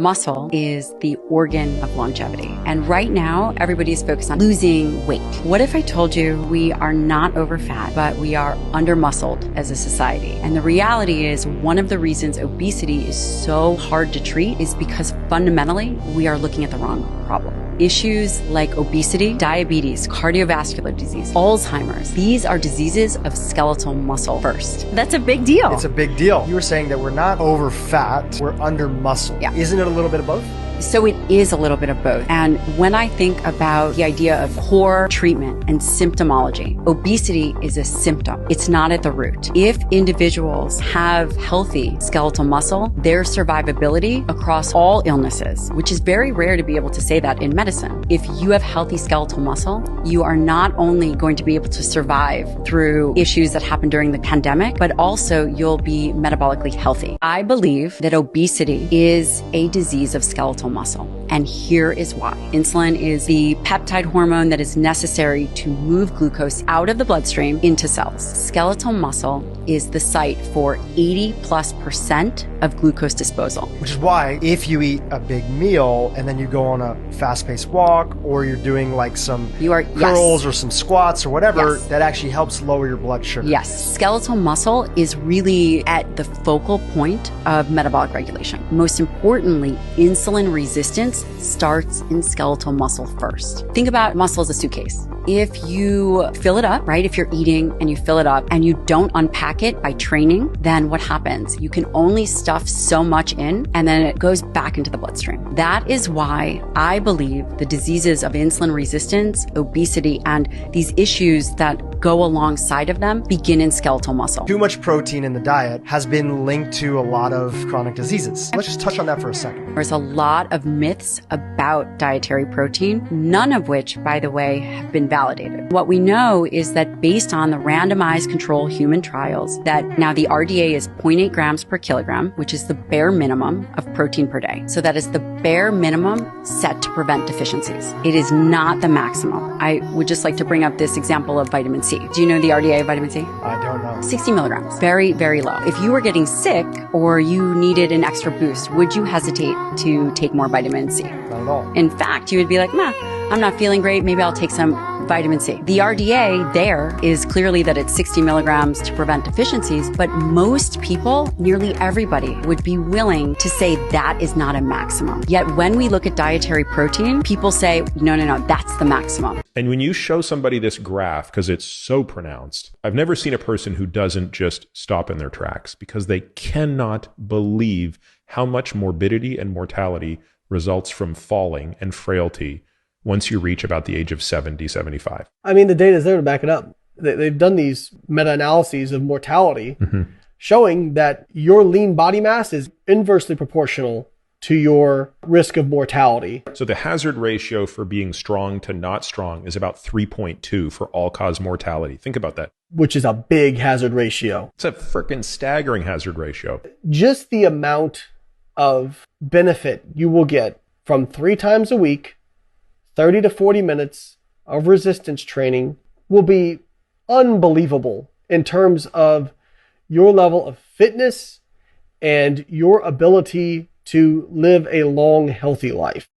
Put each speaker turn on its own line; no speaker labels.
Muscle is the organ of longevity. And right now, everybody's focused on losing weight. What if I told you we are not over fat, but we are under muscled as a society? And the reality is one of the reasons obesity is so hard to treat is because fundamentally we are looking at the wrong problem. Issues like obesity, diabetes, cardiovascular disease, Alzheimer's, these are diseases of skeletal muscle first. That's a big deal.
It's a big deal. You were saying that we're not over fat, we're under muscle.
Yeah.
Isn't it a little bit of both?
So it is a little bit of both. And when I think about the idea of core treatment and symptomology, obesity is a symptom. It's not at the root. If individuals have healthy skeletal muscle, their survivability across all illnesses, which is very rare to be able to say that in medicine. If you have healthy skeletal muscle, you are not only going to be able to survive through issues that happened during the pandemic, but also you'll be metabolically healthy. I believe that obesity is a disease of skeletal muscle. And here is why. Insulin is the peptide hormone that is necessary to move glucose out of the bloodstream into cells. Skeletal muscle is the site for 80+% of glucose disposal.
Which is why if you eat a big meal and then you go on a fast-paced walk or you're doing like some curls or some squats or whatever, that actually helps lower your blood sugar.
Yes. Skeletal muscle is really at the focal point of metabolic regulation. Most importantly, insulin resistance starts in skeletal muscle first. Think about muscle as a suitcase. If you fill it up, right? If you're eating and you fill it up and you don't unpack it by training, then what happens? You can only stuff so much in and then it goes back into the bloodstream. That is why I believe the diseases of insulin resistance, obesity, and these issues that go alongside of them begin in skeletal muscle.
Too much protein in the diet has been linked to a lot of chronic diseases. Let's just touch on that for a second.
There's a lot of myths about dietary protein, none of which, by the way, have been validated. What we know is that based on the randomized control human trials, that now the RDA is 0.8 grams per kilogram, which is the bare minimum of protein per day. So that is the bare minimum set to prevent deficiencies. It is not the maximum. I would just like to bring up this example of vitamin C. Do you know the RDA of vitamin C?
I don't know.
60 milligrams. Very, very low. If you were getting sick or you needed an extra boost, would you hesitate to take more vitamin C?
Not at all.
In fact, you would be like, nah, I'm not feeling great. Maybe I'll take some vitamin C. The RDA there is clearly that it's 60 milligrams to prevent deficiencies, but most people, nearly everybody, would be willing to say that is not a maximum. Yet when we look at dietary protein, people say, no, that's the maximum.
And when you show somebody this graph, because it's so pronounced, I've never seen a person who doesn't just stop in their tracks because they cannot believe how much morbidity and mortality results from falling and frailty once you reach about the age of 70, 75.
I mean, the data is there to back it up. They've done these meta-analyses of mortality showing that your lean body mass is inversely proportional to your risk of mortality.
So the hazard ratio for being strong to not strong is about 3.2 for all-cause mortality. Think about that.
Which is a big hazard ratio.
It's a freaking staggering hazard ratio.
Just the amount of benefit you will get from 3 times a week, 30 to 40 minutes of resistance training will be unbelievable in terms of your level of fitness and your ability to live a long, healthy life.